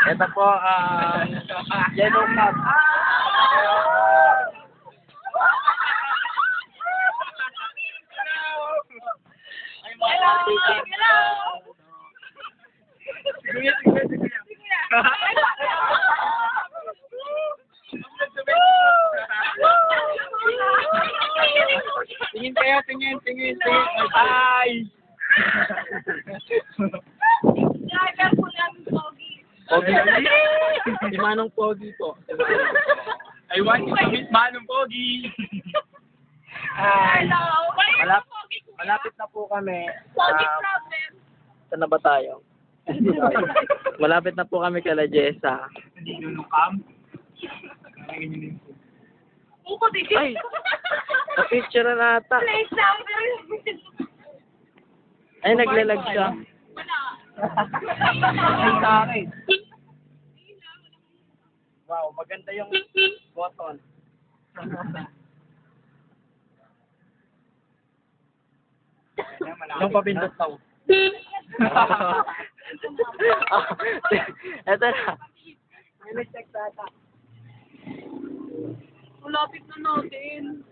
Ito po, yellow cab. Tingin kayo, tingin. Ay! Driver po namin, Pogi. Pogi. Si Manong Pogi po. I want you to meet Manong Pogi. Hello. Malapit na po kami. Pogi problem. Saan na ba tayo? Malapit na po kami kala Jessa. Hindi nung cam. Uko, digit. Ay! Na-picture na ata. Place number. Ay, naglalag siya. Wala. Ay, sa akin. Wow, maganda yung button. Yung papindot daw. Eto na. May nag-check data. Malapit na natin.